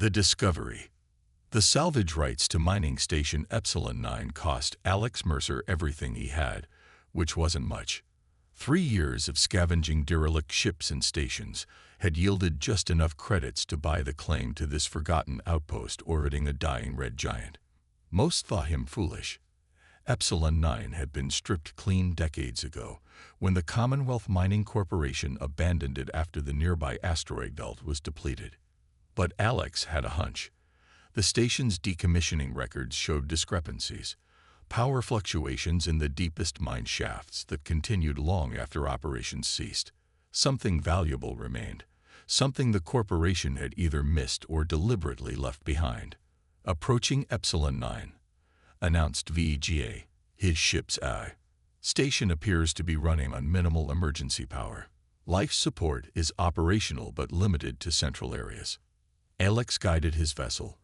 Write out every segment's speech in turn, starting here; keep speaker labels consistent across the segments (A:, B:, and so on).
A: The discovery. The salvage rights to mining station Epsilon 9 cost Alex Mercer everything he had, which wasn't much. 3 years of scavenging derelict ships and stations had yielded just enough credits to buy the claim to this forgotten outpost orbiting a dying red giant. Most thought him foolish. Epsilon 9 had been stripped clean decades ago, when the Commonwealth Mining Corporation abandoned it after the nearby asteroid belt was depleted. But Alex had a hunch. The station's decommissioning records showed discrepancies, power fluctuations in the deepest mine shafts that continued long after operations ceased. Something valuable remained, something the corporation had either missed or deliberately left behind. Approaching Epsilon 9, announced VEGA, his ship's eye. Station appears to be running on minimal emergency power. Life support is operational but limited to central areas. Alex guided his vessel,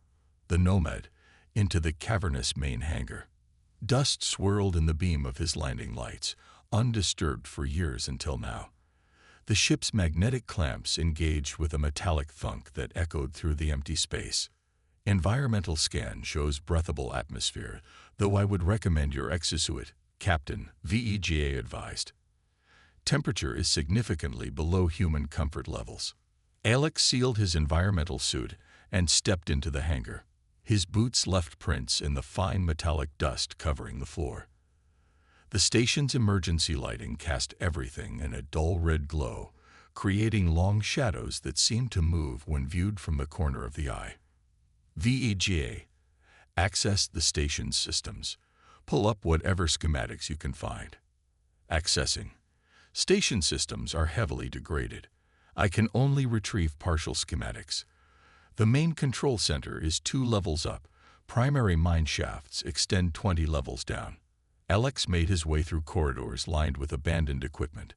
A: the Nomad, into the cavernous main hangar. Dust swirled in the beam of his landing lights, undisturbed for years until now. The ship's magnetic clamps engaged with a metallic thunk that echoed through the empty space. Environmental scan shows breathable atmosphere, though I would recommend your exosuit, Captain, VEGA advised. Temperature is significantly below human comfort levels. Alex sealed his environmental suit and stepped into the hangar. His boots left prints in the fine metallic dust covering the floor. The station's emergency lighting cast everything in a dull red glow, creating long shadows that seemed to move when viewed from the corner of the eye. VEGA. Access the station's systems. Pull up whatever schematics you can find. Accessing. Station systems are heavily degraded. I can only retrieve partial schematics. The main control center is 2 levels up. Primary mine shafts extend 20 levels down. Alex made his way through corridors lined with abandoned equipment.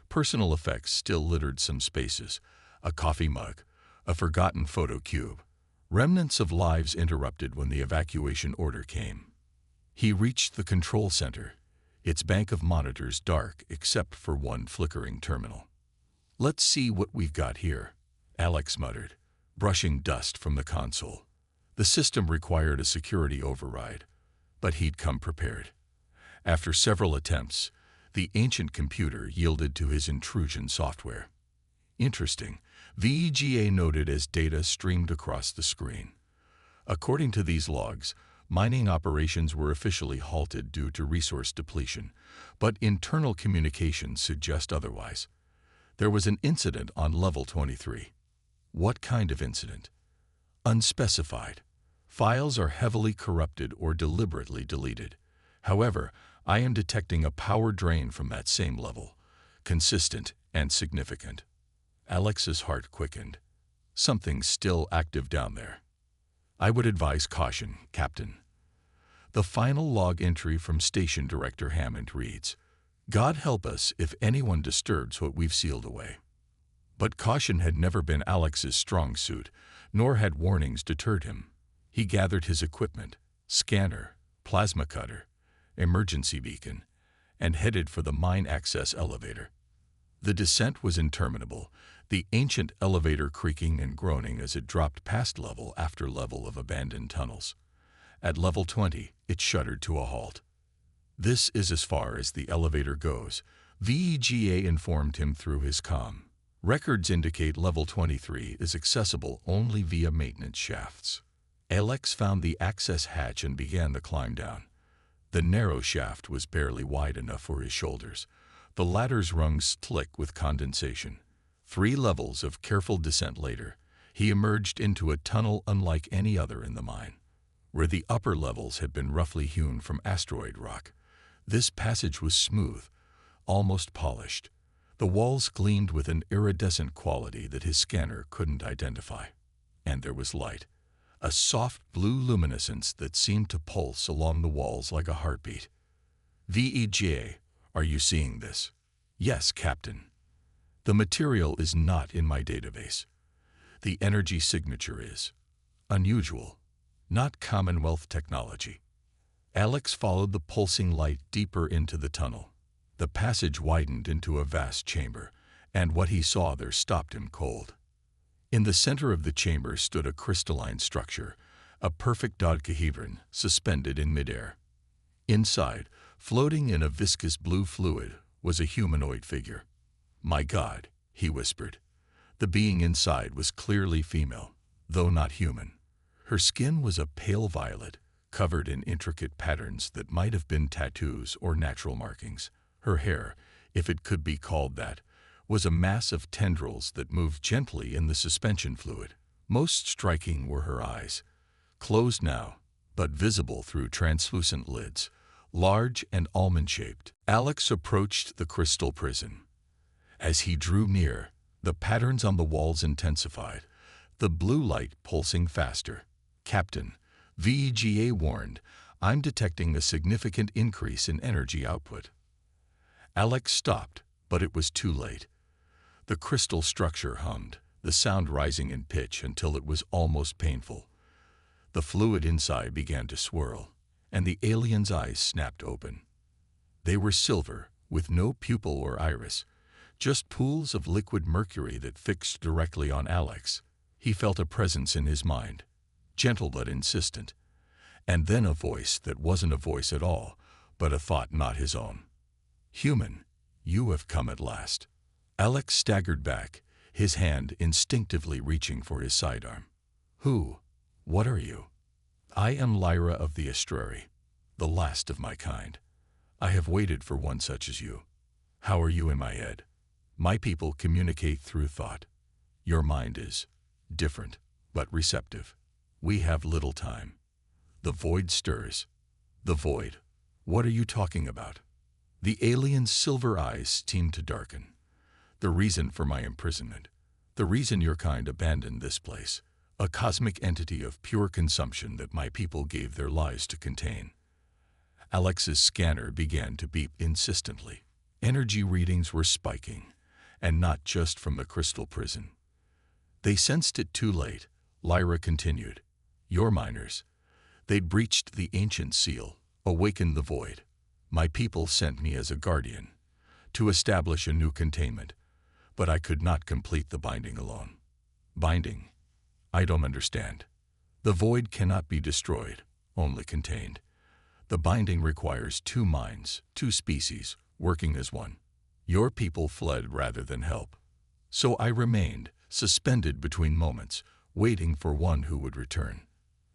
A: Personal effects still littered some spaces. A coffee mug, a forgotten photo cube. Remnants of lives interrupted when the evacuation order came. He reached the control center, its bank of monitors dark except for one flickering terminal. "Let's see what we've got here," Alex muttered, brushing dust from the console. The system required a security override, but he'd come prepared. After several attempts, the ancient computer yielded to his intrusion software. Interesting, VEGA noted as data streamed across the screen. According to these logs, mining operations were officially halted due to resource depletion, but internal communications suggest otherwise. There was an incident on level 23. What kind of incident? Unspecified. Files are heavily corrupted or deliberately deleted. However, I am detecting a power drain from that same level, consistent and significant. Alex's heart quickened. Something's still active down there. I would advise caution, Captain. The final log entry from Station Director Hammond reads, "God help us if anyone disturbs what we've sealed away." But caution had never been Alex's strong suit, nor had warnings deterred him. He gathered his equipment, scanner, plasma cutter, emergency beacon, and headed for the mine access elevator. The descent was interminable, the ancient elevator creaking and groaning as it dropped past level after level of abandoned tunnels. At level 20, it shuddered to a halt. "This is as far as the elevator goes," VEGA informed him through his comm. "Records indicate level 23 is accessible only via maintenance shafts." Alex found the access hatch and began the climb down. The narrow shaft was barely wide enough for his shoulders. The ladder's rungs slick with condensation. 3 levels of careful descent later, he emerged into a tunnel unlike any other in the mine. Where the upper levels had been roughly hewn from asteroid rock, this passage was smooth, almost polished. The walls gleamed with an iridescent quality that his scanner couldn't identify. And there was light, a soft blue luminescence that seemed to pulse along the walls like a heartbeat. "VEGA, are you seeing this?" "Yes, Captain. The material is not in my database. The energy signature is unusual, not Commonwealth technology." Alex followed the pulsing light deeper into the tunnel. The passage widened into a vast chamber, and what he saw there stopped him cold. In the center of the chamber stood a crystalline structure, a perfect dodecahedron suspended in midair. Inside, floating in a viscous blue fluid, was a humanoid figure. "My God," he whispered. The being inside was clearly female, though not human. Her skin was a pale violet, covered in intricate patterns that might have been tattoos or natural markings. Her hair, if it could be called that, was a mass of tendrils that moved gently in the suspension fluid. Most striking were her eyes, closed now, but visible through translucent lids, large and almond-shaped. Alex approached the crystal prison. As he drew near, the patterns on the walls intensified, the blue light pulsing faster. "Captain," VEGA warned, "I'm detecting a significant increase in energy output." Alex stopped, but it was too late. The crystal structure hummed, the sound rising in pitch until it was almost painful. The fluid inside began to swirl, and the alien's eyes snapped open. They were silver, with no pupil or iris, just pools of liquid mercury that fixed directly on Alex. He felt a presence in his mind, gentle but insistent, and then a voice that wasn't a voice at all, but a thought not his own. "Human, you have come at last." Alex staggered back, his hand instinctively reaching for his sidearm. "Who? What are you?" "I am Lyra of the Estuary, the last of my kind. I have waited for one such as you. How are you in my head? My people communicate through thought. Your mind is different, but receptive. We have little time." The void stirs. "The void? What are you talking about?" The alien's silver eyes seemed to darken. "The reason for my imprisonment, the reason your kind abandoned this place, a cosmic entity of pure consumption that my people gave their lives to contain." Alex's scanner began to beep insistently. Energy readings were spiking, and not just from the crystal prison. They sensed it too late. Lyra continued, "Your miners, they'd breached the ancient seal, awakened the void. My people sent me as a guardian, to establish a new containment, but I could not complete the binding alone." "Binding? I don't understand." "The void cannot be destroyed, only contained. The binding requires two minds, two species, working as one. Your people fled rather than help. So I remained, suspended between moments, waiting for one who would return."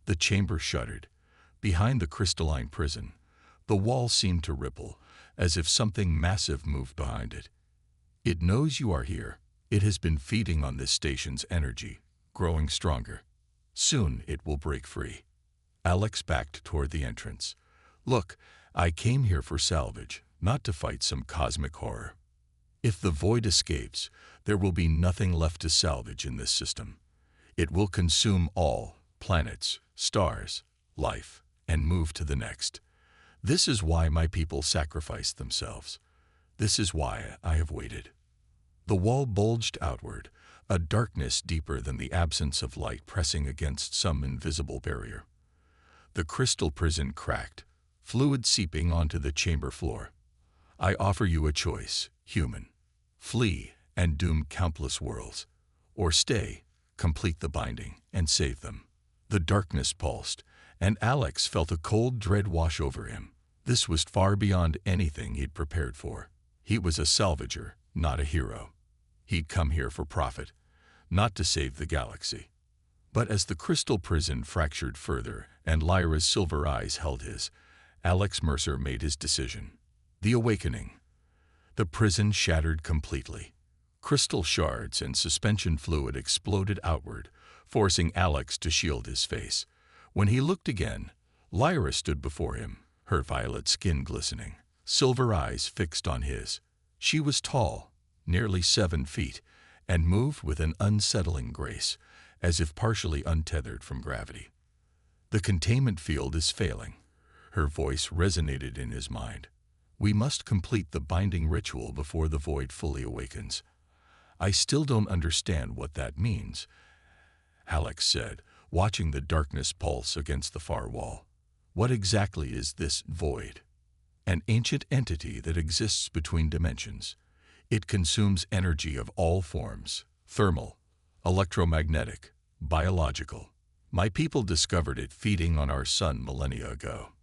A: The chamber shuddered. Behind the crystalline prison, the wall seemed to ripple, as if something massive moved behind it. "It knows you are here. It has been feeding on this station's energy, growing stronger. Soon it will break free." Alex backed toward the entrance. "Look, I came here for salvage, not to fight some cosmic horror. If the void escapes, there will be nothing left to salvage in this system. It will consume all, planets, stars, life, and move to the next. This is why my people sacrificed themselves. This is why I have waited." The wall bulged outward, a darkness deeper than the absence of light pressing against some invisible barrier. The crystal prison cracked, fluid seeping onto the chamber floor. "I offer you a choice, human. Flee and doom countless worlds, or stay, complete the binding, and save them." The darkness pulsed, and Alex felt a cold dread wash over him. This was far beyond anything he'd prepared for. He was a salvager, not a hero. He'd come here for profit, not to save the galaxy. But as the crystal prison fractured further and Lyra's silver eyes held his, Alex Mercer made his decision. The awakening. The prison shattered completely. Crystal shards and suspension fluid exploded outward, forcing Alex to shield his face. When he looked again, Lyra stood before him, her violet skin glistening, silver eyes fixed on his. She was tall, nearly 7 feet, and moved with an unsettling grace, as if partially untethered from gravity. "The containment field is failing." Her voice resonated in his mind. "We must complete the binding ritual before the void fully awakens." "I still don't understand what that means," Alex said, watching the darkness pulse against the far wall. "What exactly is this void?" "An ancient entity that exists between dimensions. It consumes energy of all forms, thermal, Electromagnetic, biological. My people discovered it feeding on our sun millennia ago.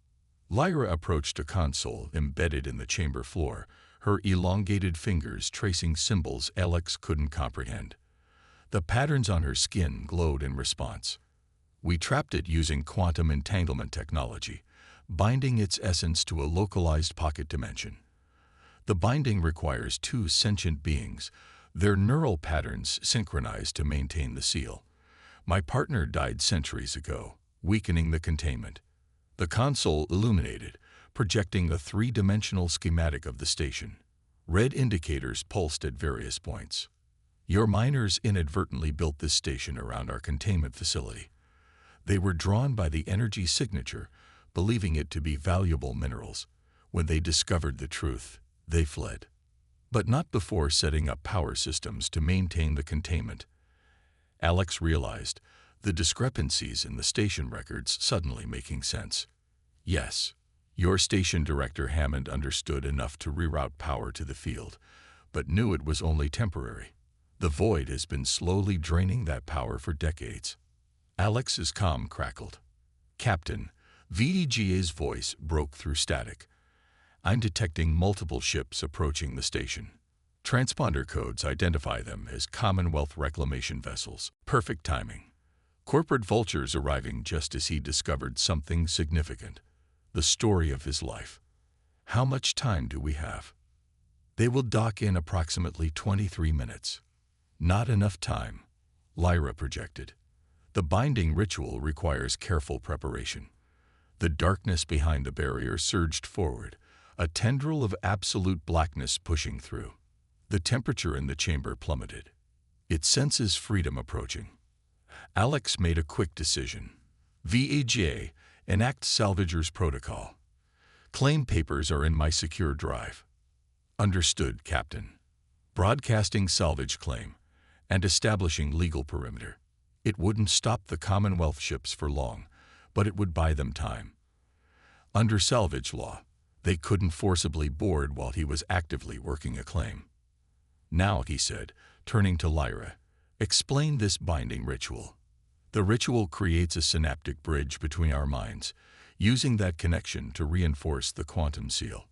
A: Lyra approached a console embedded in the chamber floor, her elongated fingers tracing symbols Alex couldn't comprehend. The patterns on her skin glowed in response. We trapped it using quantum entanglement technology, binding its essence to a localized pocket dimension. The binding requires two sentient beings, their neural patterns synchronized to maintain the seal. My partner died centuries ago, weakening the containment. The console illuminated, projecting a three-dimensional schematic of the station. Red indicators pulsed at various points. Your miners inadvertently built this station around our containment facility. They were drawn by the energy signature, believing it to be valuable minerals. When they discovered the truth, they fled. But not before setting up power systems to maintain the containment. Alex realized the discrepancies in the station records suddenly making sense. Yes, your station director Hammond understood enough to reroute power to the field, but knew it was only temporary. The void has been slowly draining that power for decades. Alex's comm crackled. Captain, VDGA's voice broke through static. I'm detecting multiple ships approaching the station. Transponder codes identify them as Commonwealth reclamation vessels. Perfect timing. Corporate vultures arriving just as he discovered something significant. The story of his life. How much time do we have? They will dock in approximately 23 minutes. Not enough time, Lyra projected. The binding ritual requires careful preparation. The darkness behind the barrier surged forward, a tendril of absolute blackness pushing through. The temperature in the chamber plummeted. It senses freedom approaching. Alex made a quick decision. VAJ, enact Salvager's protocol. Claim papers are in my secure drive. Understood, Captain. Broadcasting salvage claim and establishing legal perimeter. It wouldn't stop the Commonwealth ships for long, but it would buy them time. Under salvage law, they couldn't forcibly board while he was actively working a claim. Now, he said, turning to Lyra, explain this binding ritual. The ritual creates a synaptic bridge between our minds, using that connection to reinforce the quantum seal.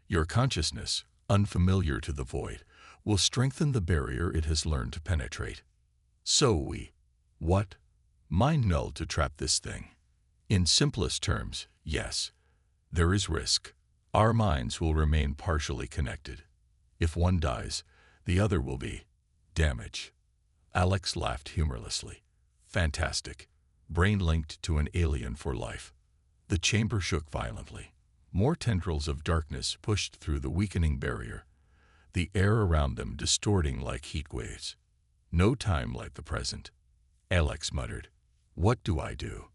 A: Your consciousness, unfamiliar to the void, will strengthen the barrier it has learned to penetrate. So we, mind null to trap this thing. In simplest terms, yes, there is risk. Our minds will remain partially connected. If one dies, the other will be damaged. Alex laughed humorlessly. Fantastic. Brain linked to an alien for life. The chamber shook violently. More tendrils of darkness pushed through the weakening barrier, the air around them distorting like heat waves. No time like the present. Alex muttered. What do I do?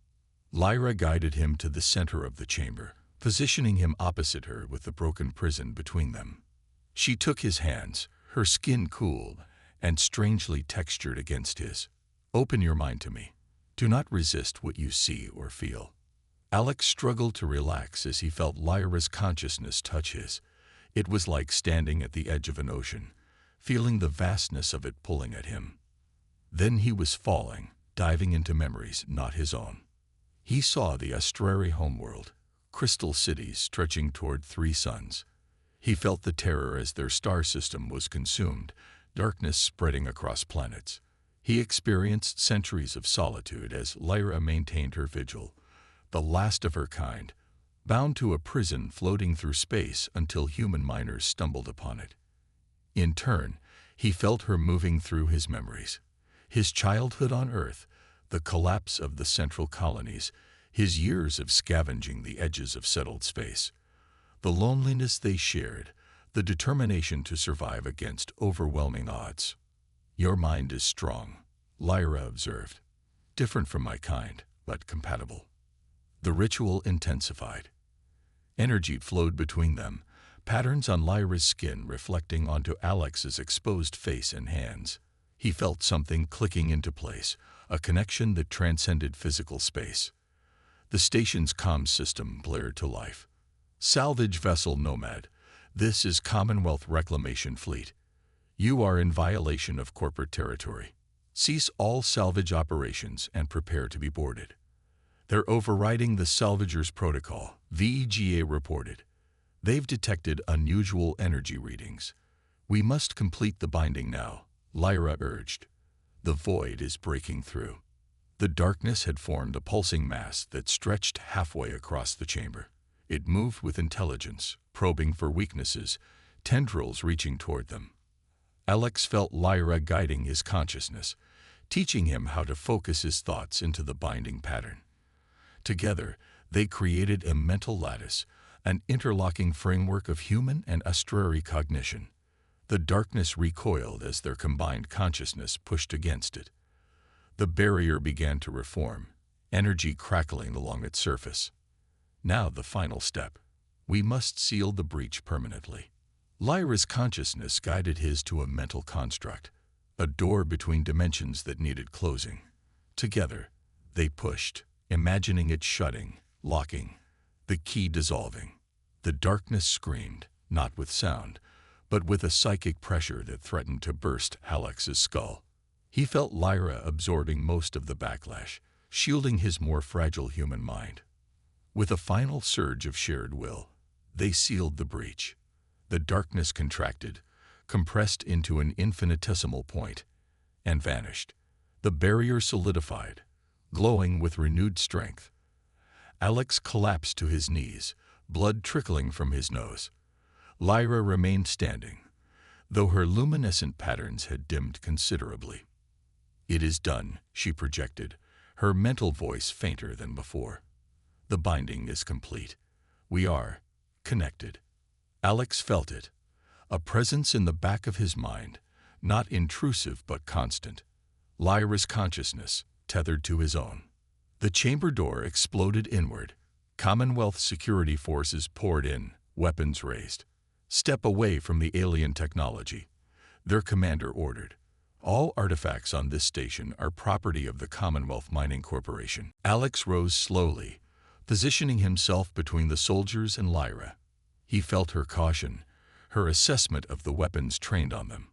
A: Lyra guided him to the center of the chamber, positioning him opposite her with the broken prison between them. She took his hands, her skin cool and strangely textured against his. Open your mind to me. Do not resist what you see or feel. Alex struggled to relax as he felt Lyra's consciousness touch his. It was like standing at the edge of an ocean, feeling the vastness of it pulling at him. Then he was falling, diving into memories not his own. He saw the Astrari homeworld, crystal cities stretching toward three suns. He felt the terror as their star system was consumed, darkness spreading across planets. He experienced centuries of solitude as Lyra maintained her vigil, the last of her kind, bound to a prison floating through space until human miners stumbled upon it. In turn, he felt her moving through his memories. His childhood on Earth, the collapse of the central colonies, his years of scavenging the edges of settled space. The loneliness they shared, the determination to survive against overwhelming odds. Your mind is strong, Lyra observed. Different from my kind, but compatible. The ritual intensified. Energy flowed between them, patterns on Lyra's skin reflecting onto Alex's exposed face and hands. He felt something clicking into place, a connection that transcended physical space. The station's comms system blared to life. Salvage vessel Nomad, this is Commonwealth Reclamation Fleet. You are in violation of corporate territory. Cease all salvage operations and prepare to be boarded. They're overriding the salvagers protocol, VEGA reported. They've detected unusual energy readings. We must complete the binding now, Lyra urged. The void is breaking through. The darkness had formed a pulsing mass that stretched halfway across the chamber. It moved with intelligence, probing for weaknesses, tendrils reaching toward them. Alex felt Lyra guiding his consciousness, teaching him how to focus his thoughts into the binding pattern. Together, they created a mental lattice, an interlocking framework of human and astrary cognition. The darkness recoiled as their combined consciousness pushed against it. The barrier began to reform, energy crackling along its surface. Now the final step. We must seal the breach permanently. Lyra's consciousness guided his to a mental construct, a door between dimensions that needed closing. Together, they pushed, imagining it shutting, locking, the key dissolving. The darkness screamed, not with sound, but with a psychic pressure that threatened to burst Alex's skull. He felt Lyra absorbing most of the backlash, shielding his more fragile human mind. With a final surge of shared will, they sealed the breach. The darkness contracted, compressed into an infinitesimal point, and vanished. The barrier solidified, glowing with renewed strength. Alex collapsed to his knees, blood trickling from his nose. Lyra remained standing, though her luminescent patterns had dimmed considerably. "It is done," she projected, her mental voice fainter than before. "The binding is complete. We are connected." Alex felt it, a presence in the back of his mind, not intrusive but constant. Lyra's consciousness, tethered to his own. The chamber door exploded inward. Commonwealth security forces poured in, weapons raised. "Step away from the alien technology," their commander ordered. "All artifacts on this station are property of the Commonwealth Mining Corporation." Alex rose slowly, positioning himself between the soldiers and Lyra. He felt her caution, her assessment of the weapons trained on them.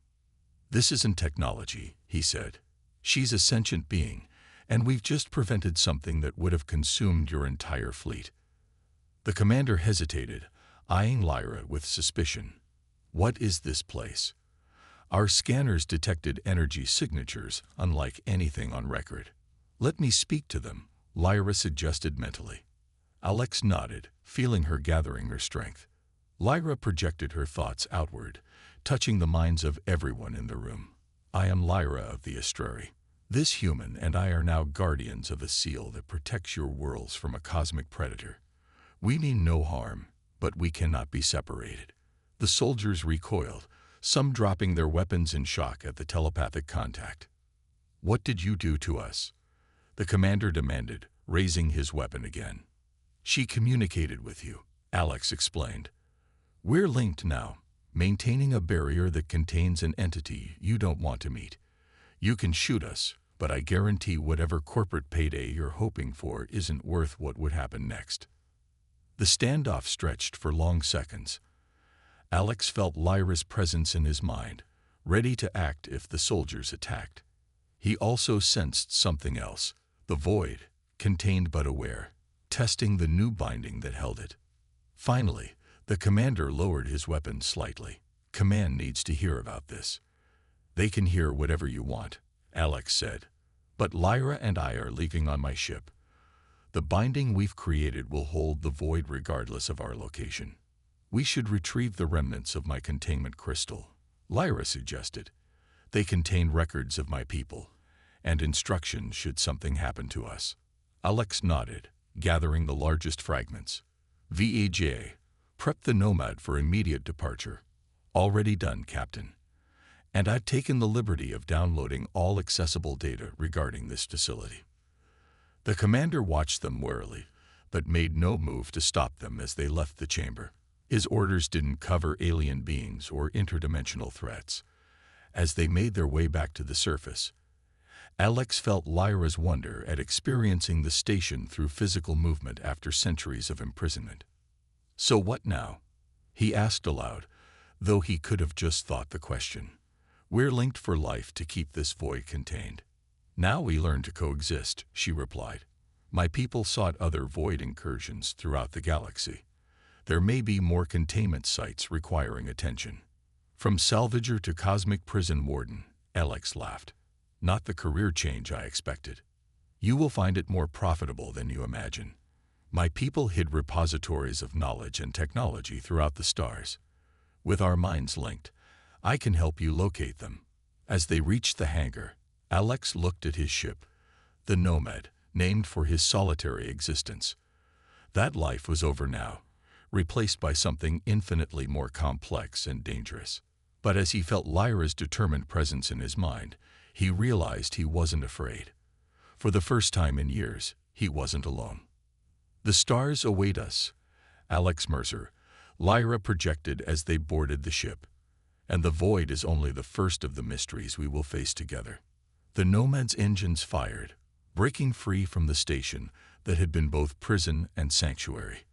A: "This isn't technology," he said. "She's a sentient being, and we've just prevented something that would have consumed your entire fleet." The commander hesitated, eyeing Lyra with suspicion. "What is this place?" "Our scanners detected energy signatures unlike anything on record." "Let me speak to them," Lyra suggested mentally. Alex nodded, feeling her gathering her strength. Lyra projected her thoughts outward, touching the minds of everyone in the room. "I am Lyra of the Astrari. This human and I are now guardians of a seal that protects your worlds from a cosmic predator. We mean no harm, but we cannot be separated." The soldiers recoiled, some dropping their weapons in shock at the telepathic contact. "What did you do to us?" the commander demanded, raising his weapon again. "She communicated with you," Alex explained. "We're linked now, maintaining a barrier that contains an entity you don't want to meet. You can shoot us, but I guarantee whatever corporate payday you're hoping for isn't worth what would happen next." The standoff stretched for long seconds. Alex felt Lyra's presence in his mind, ready to act if the soldiers attacked. He also sensed something else, the void, contained but aware, testing the new binding that held it. Finally, the commander lowered his weapon slightly. "Command needs to hear about this." "They can hear whatever you want," Alex said. "But Lyra and I are leaving on my ship. The binding we've created will hold the void regardless of our location. We should retrieve the remnants of my containment crystal," Lyra suggested. "They contain records of my people, and instructions should something happen to us." Alex nodded, gathering the largest fragments. "VEJ, prep the Nomad for immediate departure." "Already done, Captain. And I've taken the liberty of downloading all accessible data regarding this facility." The commander watched them warily, but made no move to stop them as they left the chamber. His orders didn't cover alien beings or interdimensional threats. As they made their way back to the surface, Alex felt Lyra's wonder at experiencing the station through physical movement after centuries of imprisonment. "So what now?" he asked aloud, though he could have just thought the question. "We're linked for life to keep this void contained. Now we learn to coexist, she replied. My people sought other void incursions throughout the galaxy. There may be more containment sites requiring attention. From salvager to cosmic prison warden, Alex laughed. Not the career change I expected. You will find it more profitable than you imagine. My people hid repositories of knowledge and technology throughout the stars. With our minds linked, I can help you locate them. As they reached the hangar, Alex looked at his ship, the Nomad, named for his solitary existence. That life was over now, replaced by something infinitely more complex and dangerous. But as he felt Lyra's determined presence in his mind, he realized he wasn't afraid. For the first time in years, he wasn't alone. The stars await us, Alex Mercer, Lyra projected as they boarded the ship. And the void is only the first of the mysteries we will face together. The Nomad's engines fired, breaking free from the station that had been both prison and sanctuary.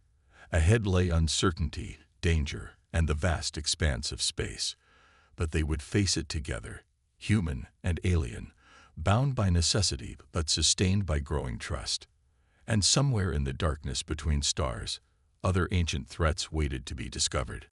A: Ahead lay uncertainty, danger, and the vast expanse of space. But they would face it together, human and alien, bound by necessity but sustained by growing trust. And somewhere in the darkness between stars, other ancient threats waited to be discovered.